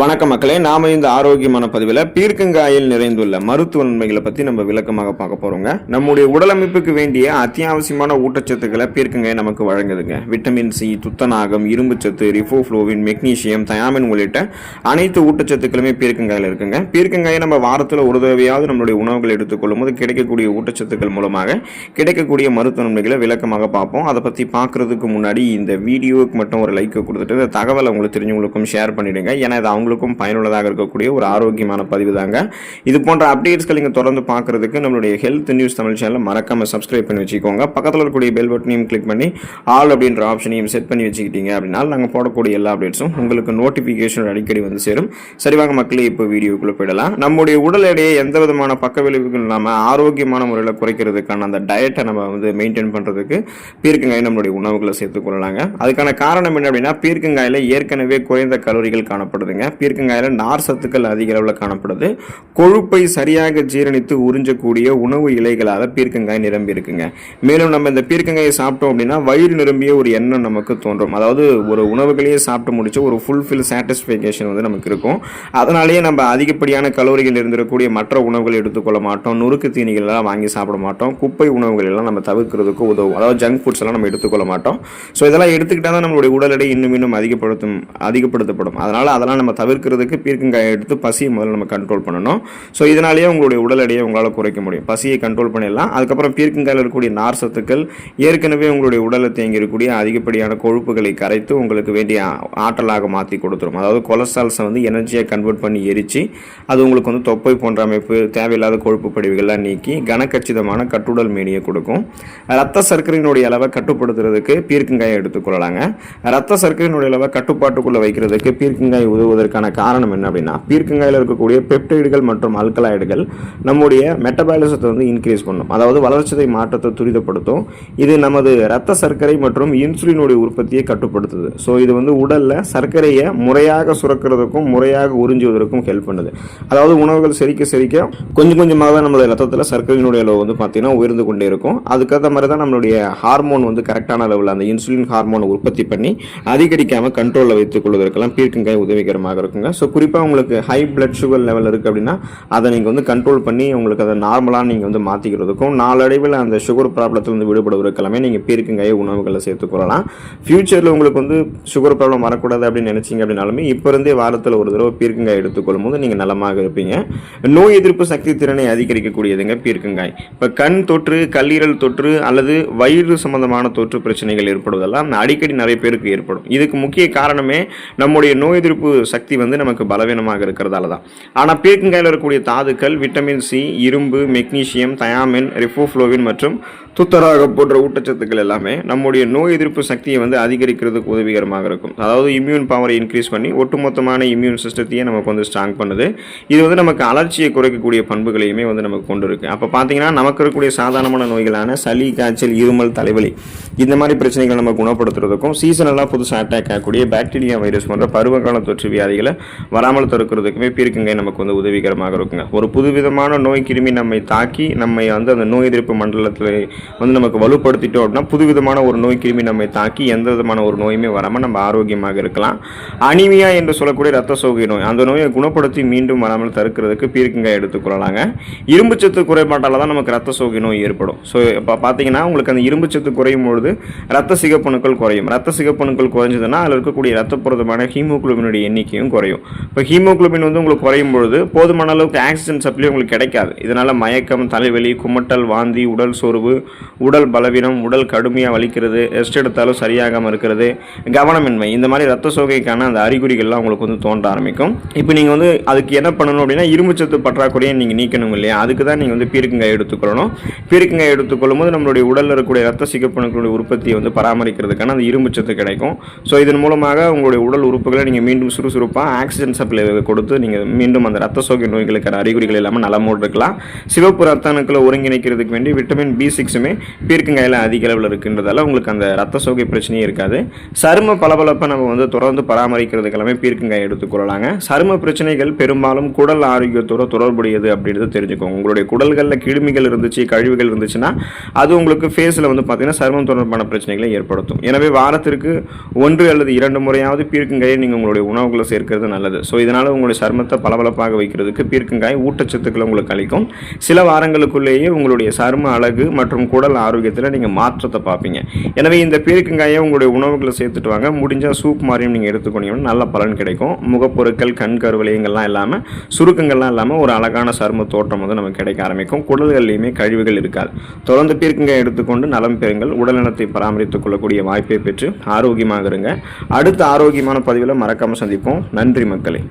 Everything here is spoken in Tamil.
வணக்க மக்களே, நாம இந்த ஆரோக்கியமான பதிவில் பீர்க்கங்காயில் நிறைந்துள்ள மருத்துவ நன்மைகளை பற்றி நம்ம விளக்கமாக பார்க்க போகிறோங்க. நம்முடைய உடலமைப்புக்கு வேண்டிய அத்தியாவசியமான ஊட்டச்சத்துக்களை பீர்க்கங்காய் நமக்கு வழங்குதுங்க. விட்டமின் சி, துத்தநாகம், இரும்புச்சத்து, ரிபோஃப்ளோவின், மெக்னீசியம், தயாமின் உள்ளிட்ட அனைத்து ஊட்டச்சத்துக்களுமே பீர்க்கங்காயில் இருக்குங்க. பீர்க்கங்காயை நம்ம வாரத்தில் ஒரு தடவையாவது நம்மளுடைய உணவுகள் எடுத்துக்கொள்ளும் போது கிடைக்கக்கூடிய ஊட்டச்சத்துக்கள் மூலமாக கிடைக்கக்கூடிய மருத்துவ நன்மைகளை விளக்கமாக பார்ப்போம். அதை பற்றி பார்க்கறதுக்கு முன்னாடி இந்த வீடியோவுக்கு மட்டும் ஒரு லைக் கொடுத்துட்டு இந்த தகவலை உங்களுக்கு தெரிஞ்சவங்களுக்கும் ஷேர் பண்ணிடுங்க. ஏன்னா இது அவங்களுக்கும் பயனுள்ளதாக இருக்கக்கூடிய ஒரு ஆரோக்கியமான பதிவு தாங்க. இது போன்ற அப்டேட்ஸ்கள் நீங்கள் தொடர்ந்து பார்க்கறதுக்கு நம்மளுடைய ஹெல்த் நியூஸ் தமிழ் சேனலை மறக்காம சப்ஸ்கிரைப் பண்ணி வச்சுக்கோங்க. பக்கத்தில் இருக்கக்கூடிய பெல் பட்டனையும் கிளிக் பண்ணி ஆல் அப்படின்ற ஆப்ஷனையும் செட் பண்ணி வச்சுக்கிட்டீங்க அப்படின்னா நாங்கள் போடக்கூடிய எல்லா அப்டேட்ஸும் உங்களுக்கு நோட்டிஃபிகேஷன் அடிக்கடி வந்து சேரும். சரிவாங்க மக்களே, இப்போ வீடியோக்குள்ளே போயிடலாம். நம்முடைய உடல் எடையை எந்த விதமான பக்க விளைவுகள் இல்லாமல் ஆரோக்கியமான முறையில் குறைக்கிறதுக்கான அந்த டயட்டை நம்ம மெயின்டைன் பண்ணுறதுக்கு பீர்க்கங்காய் நம்மளுடைய உணவுகளை சேர்த்துக்கொள்ளலாங்க. அதுக்கான காரணம் என்ன அப்படின்னா, பீர்க்கங்காயில் ஏற்கனவே குறைந்த கலோரிகள் காணப்படுதுங்க. பீர்க்கங்காயில நார் சத்துக்கள் அதிக அளவில் காணப்படுது. கொழுப்பை சரியாக ஜீரணித்து உறிஞ்சக்கூடிய உணவு இலைகளால் பீர்க்கங்காய் நிரம்பி இருக்குங்க. மேலும் நம்ம இந்த பீர்க்கங்காயை சாப்பிட்டோம் அப்படின்னா வயிறு நிரம்பிய ஒரு எண்ணம் நமக்கு தோன்றும். அதாவது ஒரு உணவுகளையே சாப்பிட்டு முடிச்சு ஒரு ஃபுல்ஃபில் சாட்டிஸ்ஃபேக்ஷன் நமக்கு இருக்கும். அதனாலேயே நம்ம அதிகப்படியான கலோரிகள் இருந்திருக்கக்கூடிய மற்ற உணவுகள் எடுத்துக்கொள்ள மாட்டோம். நுறுக்கு தீனிகள் எல்லாம் வாங்கி சாப்பிட மாட்டோம். குப்பை உணவுகள் எல்லாம் நம்ம தவிர்க்கிறதுக்கு உதவும். அதாவது ஜங்க் ஃபுட்ஸ் எல்லாம் நம்ம எடுத்துக்கொள்ள மாட்டோம். ஸோ இதெல்லாம் எடுத்துக்கிட்டா தான் நம்மளுடைய உடல் எடை இன்னும் அதிகப்படுத்தப்படும். அதனால அதெல்லாம் நம்ம தவிர்க்கிறதுக்கு பீர்க்கங்காயை எடுத்து பசியை முதல்ல நம்ம கண்ட்ரோல் பண்ணணும். ஸோ இதனாலேயே உங்களுடைய உடல் எடையை உங்களால் குறைக்க முடியும். பசியை கண்ட்ரோல் பண்ணிடலாம். அதுக்கப்புறம் பீர்க்கங்காயில் இருக்கக்கூடிய நார் சத்துக்கள் ஏற்கனவே உங்களுடைய உடலில் தேங்கி இருக்கக்கூடிய அதிகப்படியான கொழுப்புகளை கரைத்து உங்களுக்கு வேண்டிய ஆற்றலாக மாற்றி கொடுத்துரும். அதாவது கொலஸ்ட்ரால்ஸை எனர்ஜியை கன்வெர்ட் பண்ணி எரிச்சு அது உங்களுக்கு தொப்பை போன்ற அமைப்பு, தேவையில்லாத கொழுப்பு படிவுகள்லாம் நீக்கி கனக்கச்சிதமான கட்டுடல் மேனியை கொடுக்கும். ரத்த சர்க்கரையினுடைய அளவை கட்டுப்படுத்துறதுக்கு பீர்க்கங்காயை எடுத்துக்கொள்ளலாங்க. ரத்த சர்க்கரையினுடைய அளவை கட்டுப்பாட்டுக்குள்ள வைக்கிறதுக்கு பீர்க்கங்காய் உதவுவதற்கான காரணம் என்ன அப்படின்னா, பீர்க்கங்காயில் இருக்கக்கூடிய பெப்டைடுகள் மற்றும் அல்கலாய்டுகள் நம்முடைய மெட்டபாலிசத்தை இன்க்ரீஸ் பண்ணும். அதாவது வளர்ச்சிதை மாற்றத்தை துரிதப்படுத்தும். இது நமது ரத்த சர்க்கரை மற்றும் இன்சுலினுடைய உற்பத்தியை கட்டுப்படுத்துது. ஸோ இது உடல்ல சர்க்கரையை முறையாக சுரக்கிறதுக்கும் முறையாக உறிஞ்சுவதற்கும் ஹெல்ப் பண்ணுது. அதாவது உணவுகள் செரிக்க கொஞ்சம் கொஞ்சமாக தான் நம்மளுடைய ரத்தத்தில் சர்க்கரையினுடைய அளவு பார்த்தீங்கன்னா உயர்ந்து கொண்டே இருக்கும். அதுக்கேற்ற மாதிரி தான் நம்மளுடைய ஹார்மோன் கரெக்டான அளவில் அந்த இன்சுலின் ஹார்மோனை உற்பத்தி பண்ணி அதிகரிக்காமல் கண்ட்ரோலில் வைத்துக் கொள்வதற்கெல்லாம் பீர்க்கங்காய் உதவிகரமாக இருக்குங்க. ஸோ குறிப்பாக உங்களுக்கு ஹை பிளட் சுகர் லெவல் இருக்குது அப்படின்னா அதை நீங்கள் கண்ட்ரோல் பண்ணி உங்களுக்கு அதை நார்மலாக நீங்கள் மாற்றிக்கிறதுக்கும் நாளடைவில் அந்த சுகர் ப்ராப்ளத்தில் விடுபடுவதற்கெல்லாமே நீங்கள் பீர்க்கங்காயை உணவுகளை சேர்த்துக்கொள்ளலாம். ஃபியூச்சரில் உங்களுக்கு சுகர் ப்ராப்ளம் வரக்கூடாது அப்படின்னு நினைச்சிங்க அப்படின்னாலுமே இப்போ இருந்தே வாரத்தில் ஒரு தடவை பீர்க்கங்காய் எடுத்துக்கொள்ளும் போது நீங்கள் நலமாக இருப்பீங்க. நோய் எதிர்ப்பு சக்தி திறனை அதிகரிக்கக்கூடியதுங்க பீர்க்கங்காய். இப்போ கண் தொற்று, கல்லீரல் தொற்று அல்லது வயிறு சம்பந்தமான தொற்று பிரச்சனைகள் ஏற்படுவதெல்லாம் அடிக்கடி நிறைய பேருக்கு ஏற்படும். இதுக்கு முக்கிய காரணமே நம்முடைய நோய் எதிர்ப்பு சக்தி நமக்கு பலவீனமாக இருக்கிறதால தான். ஆனால் பீர்க்கங்காயில் இருக்கக்கூடிய தாதுக்கள் விட்டமின் சி, இரும்பு, மெக்னீசியம், தயாமின், ரிபோஃப்ளோவின் மற்றும் துத்தநாகம் போன்ற ஊட்டச்சத்துக்கள் எல்லாமே நம்முடைய நோய் எதிர்ப்பு சக்தியை அதிகரிக்கிறதுக்கு உதவிகரமாக இருக்கும். அதாவது இம்யூன் பவரை இன்க்ரீஸ் பண்ணி ஒட்டுமொத்தமான இம்யூன் சிஸ்டத்தையே நமக்கு ஸ்ட்ராங் பண்ணுது. இது நமக்கு அலர்ச்சியை குறைக்கக்கூடிய பண்புகளையுமே நமக்கு கொண்டு இருக்கு. அப்போ பார்த்தீங்கன்னா நமக்கு இருக்கக்கூடிய சாதாரணமான நோய்களான சளி, காய்ச்சல், இருமல், தலைவலி இந்த மாதிரி பிரச்சனைகள் நம்ம குணப்படுத்துறதுக்கும் சீசனெல்லாம் புதுசாக அட்டாக் ஆகக்கூடிய பாக்டீரியா, வைரஸ் போன்ற பருவகால தொற்று வியாதிகளை வராமல் தடுக்கிறதுக்குமே பீர்க்கங்காய் நமக்கு உதவிகரமாக இருக்குங்க. ஒரு புதுவிதமான நோய் கிருமி நம்மை தாக்கி நம்மை அந்த நோய் எதிர்ப்பு மண்டலத்தில் நமக்கு வலுப்படுத்திட்டோம் அப்படின்னா புதுவிதமான ஒரு நோய் கிருமி நம்மை தாக்கி எந்த விதமான ஒரு நோயுமே வராமல் நம்ம ஆரோக்கியமாக இருக்கலாம். அனிமியா என்று சொல்லக்கூடிய ரத்த சோகை நோய், அந்த நோயை குணப்படுத்தி மீண்டும் வராமல் தடுக்கிறதுக்கு பீர்க்கங்காய் எடுத்துக்கொள்ளலாங்க. இரும்புச்சத்து குறைபாட்டால் தான் நமக்கு ரத்த சோகை நோய் ஏற்படும். ஸோ இப்போ பார்த்தீங்கன்னா உங்களுக்கு அந்த இரும்புச்சத்து குறையும் பொழுது ரத்த சிகப்பணுக்கள் குறையும். ரத்த சிகப்பணுக்கள் குறைஞ்சதுன்னா அதில் இருக்கக்கூடிய ரத்த புரதமான ஹீமோகுளோபினுடைய எண்ணிக்கையும் குறையும். இப்போ ஹீமோகுளோபின் உங்களுக்கு குறையும் பொழுது போதுமான அளவுக்கு ஆக்சிஜன் சப்ளை உங்களுக்கு கிடைக்காது. இதனால் மயக்கம், தலைவலி, குமட்டல், வாந்தி, உடல் சோர்வு, உடல் பலவீனம், உடல் கடுமையாக வலிக்கிறது, ரெஸ்ட் எடுத்தாலும் சரியாகாமல் இருக்கிறது, கவனமின்மை, இந்த மாதிரி ரத்த சோகைக்கான அந்த அறிகுறிகள்லாம் உங்களுக்கு தோன்ற ஆரம்பிக்கும். இப்போ நீங்கள் அதுக்கு என்ன பண்ணணும் அப்படின்னா இரும்புச்சத்து பற்றாக்குறையை நீங்கள் நீக்கணும் இல்லையா, அதுக்கு தான் நீங்கள் பீர்க்கங்காய் எடுத்துக்கொள்ளணும். பீர்க்கங்காய் எடுத்துக்கொள்ளும் போது நம்மளுடைய உடலில் இருக்கக்கூடிய ரத்த சிகப்பணுக்களுடைய உற்பத்தியை பராமரிக்கிறதுக்கான அந்த இரும்புச்சத்து கிடைக்கும். ஸோ இதன் மூலமாக உங்களுடைய உடல் உறுப்புகளை நீங்கள் மீண்டும் சுறுசுறுப்பாக ஆக்சிஜன் சப்ளை கொடுத்து நீங்கள் மீண்டும் அந்த ரத்த சோகை நோய்களுக்கான அறிகுறிகள் இல்லாமல் நலமோடு இருக்கலாம். சிவப்பு ரத்த அணுக்களை ஒருங்கிணைக்கிறதுக்கு வேண்டி விட்டமின் B6 சத்துமே பீர்க்கங்காயில் அதிக அளவில் இருக்கின்றதால உங்களுக்கு அந்த ரத்த சோகை பிரச்சனையே இருக்காது. சரும பளபளப்பை நம்ம வந்து தொடர்ந்து பராமரிக்கிறதுக்கு எல்லாமே பீர்க்கங்காய் எடுத்துக்கொள்ளலாங்க. சரும பிரச்சனைகள் பெரும்பாலும் குடல் ஆரோக்கியத்தோட தொடர்புடையது அப்படின்றத தெரிஞ்சுக்கோங்க. உங்களுடைய குடல்களில் கிருமிகள் இருந்துச்சு, கழிவுகள் இருந்துச்சுன்னா அது உங்களுக்கு ஃபேஸில் வந்து பார்த்தீங்கன்னா சருமம் தொடர்பான பிரச்சனைகளை ஏற்படுத்தும். எனவே வாரத்திற்கு 1 அல்லது 2 முறையாவது பீர்க்கங்காயை நீங்கள் உங்களுடைய உணவுகளை சேர்க்கிறது நல்லது. ஸோ இதனால் உங்களுடைய சருமத்தை பளபளப்பாக வைக்கிறதுக்கு பீர்க்கங்காய் ஊட்டச்சத்துக்களை உங்களுக்கு அளிக்கும். சில வாரங்களுக்குள்ளேயே உங்களுடைய சரும அழகு மற்றும் குடல் ஆரோக்கியத்தில் நீங்கள் மாற்றத்தை பார்ப்பீங்க. எனவே இந்த பீர்க்கங்காயை உங்களுடைய உணவுகளை சேர்த்துட்டு வாங்க. முடிஞ்சால் சூப் மாதிரியும் நீங்கள் எடுத்துக்கொண்டீங்கன்னா நல்ல பலன் கிடைக்கும். முகப்பொருட்கள், கண் கருவளையங்கள்லாம் இல்லாமல், சுருக்கங்கள்லாம் இல்லாமல் ஒரு அழகான சரும தோற்றம் வந்து நமக்கு கிடைக்க ஆரம்பிக்கும். குடல்கள்லையுமே கழிவுகள் இருக்காது. தொடர்ந்து பீர்க்கங்காய் எடுத்துக்கொண்டு நலம் பெறுங்கள். உடல்நலத்தை பராமரித்துக் கொள்ளக்கூடிய வாய்ப்பை பெற்று ஆரோக்கியமாக இருங்க. அடுத்த ஆரோக்கியமான பதிவில் மறக்காமல் சந்திப்போம். நன்றி மக்களே.